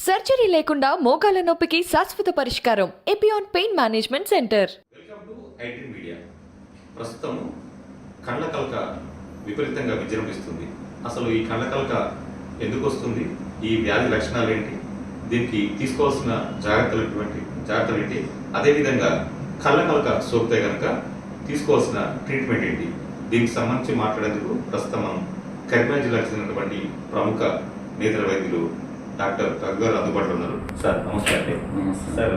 Surgery లేకుండా మోకాల నొప్పికి శాశ్వత పరిష్కారం Epione pain management centre. Welcome to IT media. ప్రస్తుతం కళ్ళ కలక విపరీతంగా విజృంభిస్తుంది. అసలు ఈ కళ్ళ కలక ఎందుకు వస్తుంది, ఈ వ్యాధి లక్షణాలు ఏంటి, దీనికి తీసుకోవాల్సిన జాగ్రత్తలు ఏంటి, అదేవిధంగా కళ్ళ కలక సోకితే కనుక తీసుకోవాల్సిన ట్రీట్మెంట్ ఏంటి, దీనికి సంబంధించి మాట్లాడేందుకు ప్రస్తుతం మనం కరీంనగర్ జిల్లాకు చెందినటువంటి ప్రముఖ నేత్ర వైద్యులు డాక్టర్ రఘు గారు అందుబాటులో ఉన్నారు. సార్ నమస్తే అండి. సార్,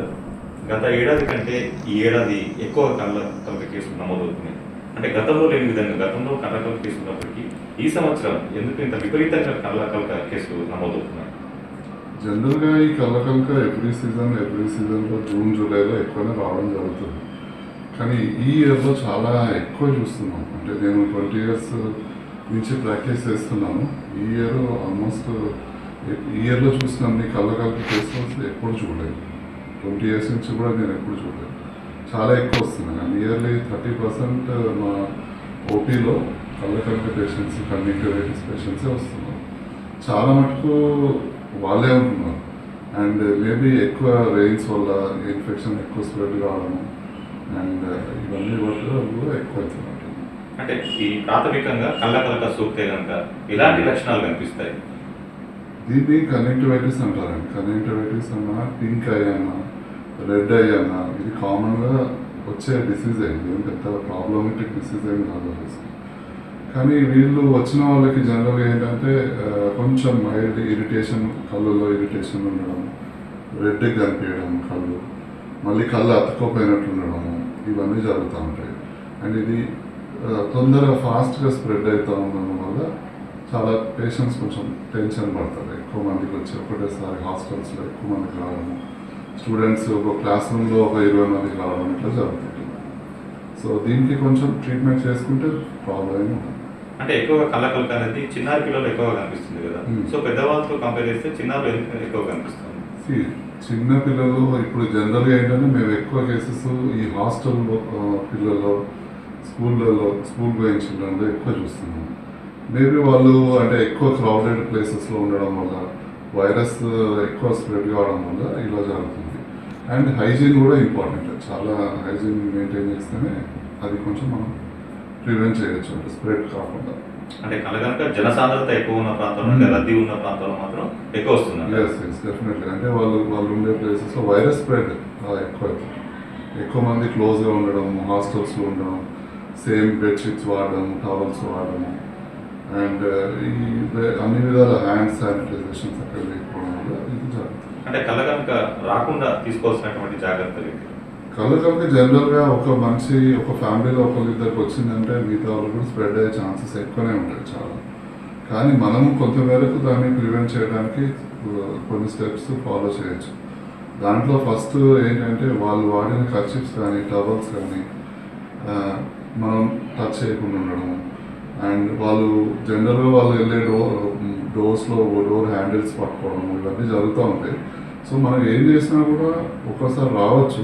గత ఏడాది కంటే ఈ ఏడాది ఎక్కువ కళ్ళ కలక కేసులు నమోదవుతున్నాయి. అంటే గతంలో లేని విధంగా గతంలో కళ్ళ కలక కేసులు ఉన్నప్పటికీ ఈ సంవత్సరం ఎందుకు ఇంత విపరీతంగా కళ్ళ కలక కేసులు నమోదవుతున్నాయి? జనరల్గా ఈ కళ్ళ కలక ఎవ్రీ సీజన్లో జూన్ జూలైలో ఎక్కువనే రావడం జరుగుతుంది. కానీ ఈ ఇయర్లో చాలా ఎక్కువ చూస్తున్నాం. అంటే నేను 20 years నుంచి ప్రాక్టీస్ చేస్తున్నాను. ఈ ఇయర్లో చూసిన కళ్ళ కలక కేసులు ఎప్పుడు చూడలేదు. 20 years నుంచి కూడా నేను ఎప్పుడు చూడలేదు. చాలా ఎక్కువ వస్తున్నాయి. అండ్ ఇయర్లీ 30% మా ఓపీలో కళ్ళ కలక పేషెంట్స్, కన్నిక్టివిటీస్ పేషెంట్సే వస్తున్నారు. చాలా మటుకు వాళ్ళే ఉంటున్నారు. అండ్ మేబీ ఎక్కువ రెయిన్స్ వల్ల ఇన్ఫెక్షన్ ఎక్కువ స్ప్రెడ్ కావడం అండ్ ఇవన్నీ కూడా ఎక్కువ అవుతున్నట్టు. అంటే ఈ ప్రాథమికంగా కళ్ళ కలక సోకితే కనుక ఇలాంటి లక్షణాలు కనిపిస్తాయి. దీన్ని కనెక్టివిటీస్ అంటారండి. కనెక్టివిటీస్ అన్నా, పింక్ ఐ అన్నా, రెడ్ ఐ అన్నా, ఇది కామన్గా వచ్చే డిసీజ్ అయింది. ఏం పెద్ద ప్రాబ్లమేటిక్ డిసీజ్ ఏమి కాదు. కానీ వీళ్ళు వచ్చిన వాళ్ళకి జనరల్గా ఏంటంటే కొంచెం మైల్డ్ ఇరిటేషన్, కళ్ళలో ఇరిటేషన్ ఉండడం, రెడ్ కనిపించడం కళ్ళు, మళ్ళీ కళ్ళు అతుక్కోపోయినట్టు ఉండడము, ఇవన్నీ జరుగుతూ ఉంటాయి. అండ్ ఇది తొందరగా ఫాస్ట్గా స్ప్రెడ్ అవుతూ ఉండడం వల్ల చాలా పేషెంట్స్ కొంచెం టెన్షన్ పడతారు. ఎక్కువ మందికి వచ్చి ఒకటేసారి హాస్టల్స్లో ఎక్కువ మందికి రావడము, స్టూడెంట్స్ ఒక క్లాస్ రూమ్లో ఒక 20 మందికి రావడం ఇట్లా జరుగుతుంది. సో దీనికి కొంచెం ట్రీట్మెంట్ చేసుకుంటే ప్రాబ్లం ఏమి ఉంటుంది. అంటే ఎక్కువగా కళ్ళ కలక అనేది చిన్నారి పిల్లలు ఎక్కువగా కనిపిస్తుంది కదా. సో పెద్దవాళ్ళతో కంపేర్ చేస్తే చిన్నారులు ఎక్కువ కనిపిస్తుంది. చిన్న పిల్లలు ఇప్పుడు జనరల్గా ఏంటంటే మేము ఎక్కువ కేసెస్ ఈ హాస్టల్ పిల్లలు, స్కూల్ గోయింగ్ చిల్డ్రన్లో ఎక్కువ చూస్తున్నాము. మేబీ వాళ్ళు అంటే ఎక్కువ క్రౌడెడ్ ప్లేసెస్లో ఉండడం వల్ల, వైరస్ ఎక్కువ స్ప్రెడ్ కావడం వల్ల ఇలా జరుగుతుంది. అండ్ హైజీన్ కూడా ఇంపార్టెంట్. చాలా హైజీన్ మెయింటైన్ చేస్తేనే అది కొంచెం మనం ప్రివెంట్ చేయొచ్చు, అంటే స్ప్రెడ్ కాకుండా. అంటే కళ్ళ కనుక జనసాంద్రత ఎక్కువ ఉన్న ప్రాంతంలో, అంటే రద్దీ ఉన్న ప్రాంతంలో మాత్రం ఎక్కువ వస్తుంది. Yes definitely. అంటే వాళ్ళు ఉండే ప్లేసెస్లో వైరస్ స్ప్రెడ్ ఎక్కువ అవుతుంది. ఎక్కువ మంది క్లోజ్గా ఉండడం, హాస్టల్స్లో ఉండడం, సేమ్ బెడ్షీట్స్ వాడడం, టవల్స్ వాడడం, అండ్ ఈ అన్ని విధాల హ్యాండ్ శానిటైజేషన్స్ అక్కడ లేకపోవడం వల్ల ఇది జరుగుతుంది. అంటే కళ్ళ కనుక రాకుండా తీసుకోవాల్సినటువంటి జాగ్రత్తలు ఏంటి? కళ్ళ కనుక జనరల్గా ఒక ఫ్యామిలీలో ఒకరిద్దరికి వచ్చిందంటే మిగతా వాళ్ళు కూడా స్ప్రెడ్ అయ్యే ఛాన్సెస్ ఎక్కువనే ఉంటాయి చాలా. కానీ మనము కొంతమేరకు దాన్ని ప్రివెంట్ చేయడానికి కొన్ని స్టెప్స్ ఫాలో చేయొచ్చు. దాంట్లో ఫస్ట్ ఏంటంటే వాళ్ళు వాడిన కర్చిప్స్ కానీ, టవల్స్ కానీ మనం టచ్ చేయకుండా ఉండడం. అండ్ వాళ్ళు జనరల్గా వాళ్ళు వెళ్ళే డోర్స్లో డోర్ హ్యాండిల్స్ పట్టుకోవడం, ఇవన్నీ జరుగుతూ ఉంటాయి. సో మనం ఏం చేసినా కూడా ఒక్కోసారి రావచ్చు.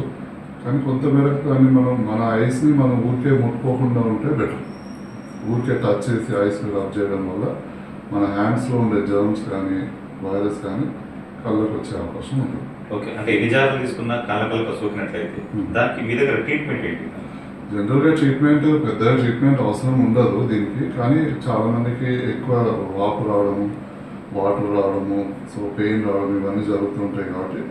కానీ కొంతమేరకు దాన్ని మన ఐస్ని మనం ఊరికే ముట్టుకోకుండా ఉంటే బెటర్. ఊరికే టచ్ చేసి ఐస్ని రబ్ చేయడం వల్ల మన హ్యాండ్స్లో ఉండే జర్మ్స్ కానీ, వైరస్ కానీ కళ్ళకు వచ్చే అవకాశం ఉంటుంది. ఓకే, అంటే ఎన్ని జాగ్రత్తలు తీసుకున్నా కళ్ళ కలక సోకినట్లయితే దానికి మీ దగ్గర ట్రీట్మెంట్ ఏంటి? జనరల్గా పెద్దగా ట్రీట్మెంట్ అవసరం ఉండదు దీనికి. కానీ చాలామందికి ఎక్కువ వాపు రావడము, వాటర్ రావడము, సో పెయిన్ రావడం, ఇవన్నీ జరుగుతుంటాయి. కాబట్టి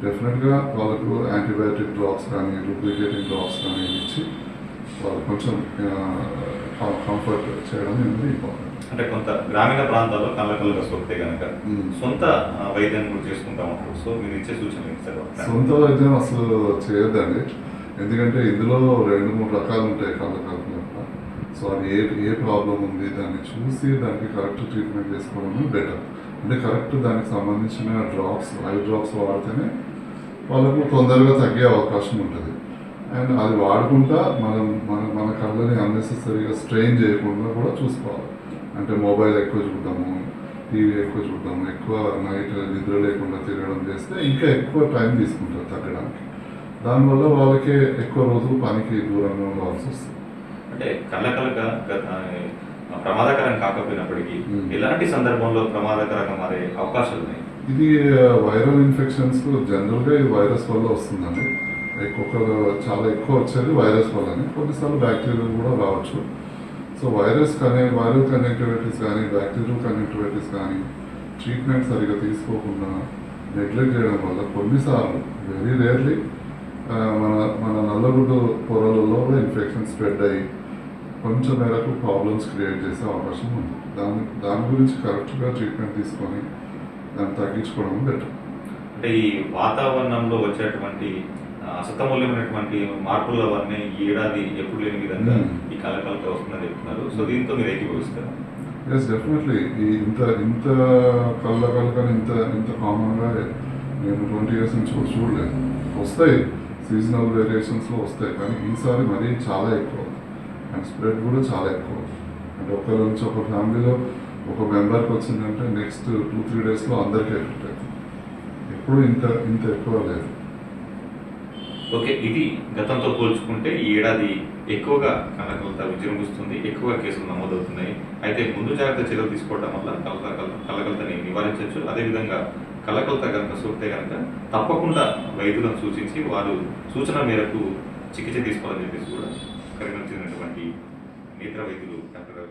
డెఫినెట్గా వాళ్ళకు యాంటీబయాటిక్ డ్రాప్స్ కానీ, లూబ్రికేటింగ్ డ్రాప్స్ కానీ ఇచ్చి వాళ్ళు కొంచెం కంఫర్ట్ చేయడం అనేది ఇంపార్టెంట్. అంటే కొంత గ్రామీణ ప్రాంతాల్లో కళ్ళ కలక సోకితే కనుక సొంత వైద్యం కూడా చేసుకుంటా ఉంటారు. సో మీరు ఇచ్చే సూచనలు ఇస్తారు? సొంత వైద్యం అసలు చేయొద్దండి. ఎందుకంటే ఇందులో 2-3 రకాలు ఉంటాయి కళ్ళ కలకలో. సో అది ఏ ప్రాబ్లం ఉంది దాన్ని చూసి దానికి కరెక్ట్ ట్రీట్మెంట్ చేసుకోవడం బెటర్. అంటే కరెక్ట్ దానికి సంబంధించిన ఐ డ్రాప్స్ వాడితేనే వాళ్ళకు తొందరగా తగ్గే అవకాశం ఉంటుంది. అండ్ అది వాడుకుంటా మన కళ్ళని అన్నెసెసరీగా స్ట్రెయిన్ చేయకుండా కూడా చూసుకోవాలి. అంటే మొబైల్ ఎక్కువ చూడడము, టీవీ ఎక్కువ చూడడము, ఎక్కువ నైట్ నిద్ర లేకుండా తిరగడం చేస్తే ఇంకా ఎక్కువ టైం తీసుకుంటారు తగ్గడానికి. దానివల్ల వాళ్ళకి ఎక్కువ రోజులు పనికి దూరంగా ఉండాల్సి వస్తుంది. అంటే కళ్ళ కలక ప్రమాదకరం కాకపోయినప్పటికీ ఎలాంటి సందర్భంలో ప్రమాదకరంగా మారే అవకాశాలు ఉన్నాయి? ఇది వైరల్ ఇన్ఫెక్షన్స్ జనరల్గా ఈ వైరస్ వల్ల వస్తుందండి. ఒక్కొక్కరు చాలా ఎక్కువ వచ్చేది వైరస్ వల్లనే, కొన్నిసార్లు బ్యాక్టీరియల్ కూడా రావచ్చు. సో వైరల్ కనెక్టివిటీస్ కానీ బ్యాక్టీరియల్ కనెక్టివిటీస్ కానీ ట్రీట్మెంట్ సరిగా తీసుకోకుండా నెగ్లెక్ట్ చేయడం వల్ల కొన్నిసార్లు వెరీ రేర్లీ మన నల్లగుడ్డు పొరలలో కూడా ఇన్ఫెక్షన్ స్ప్రెడ్ అయ్యి కొంచెం మేరకు ప్రాబ్లమ్స్ క్రియేట్ చేసే అవకాశం ఉంది. దాని గురించి కరెక్ట్గా ట్రీట్మెంట్ తీసుకొని దాన్ని తగ్గించుకోవడం బెటర్. అంటే ఈ వాతావరణంలో వచ్చేటువంటి అసమూల్యమైనటువంటి మార్పుల వల్లనే ఈ ఏడాది ఎప్పుడు లేని విధంగా ఈ కలకలక వస్తుందని చెప్తున్నారు. సో దీంతో మీరు ఏకీభవిస్తారు? Yes, definitely. ఇంత కళ్ళకలకని ఇంత కామన్గా నేను 20 years నుంచి కూడా చూడలేదు. వస్తాయి, సీజనల్ వేరియేషన్స్లో వస్తాయి, కానీ ఈసారి మరీ చాలా ఎక్కువ అండ్ స్ప్రెడ్ కూడా చాలా ఎక్కువ. అంటే ఒకరి నుంచి ఒక ఫ్యామిలీలో ఒక మెంబర్కి వచ్చిందంటే నెక్స్ట్ 2-3 daysలో అందరికీ ఎఫెక్ట్ అవుతుంది. ఎప్పుడు ఇంత ఎక్కువ లేదు. ఓకే, ఇది గతంతో పోల్చుకుంటే ఈ ఏడాది ఎక్కువగా కలకలత విజృంభిస్తుంది, ఎక్కువ కేసులు నమోదవుతున్నాయి. అయితే ముందు జాగ్రత్త చర్యలు తీసుకోవడం వల్ల కలకలతని నివారించవచ్చు. అదేవిధంగా కలకలత కనుక సోకితే కనుక తప్పకుండా వైద్యులను సూచించి వారు సూచన మేరకు చికిత్స తీసుకోవాలని చెప్పేసి కూడా కరీంనగర్ చెందినటువంటి నేత్ర వైద్యులు డాక్టర్ గారు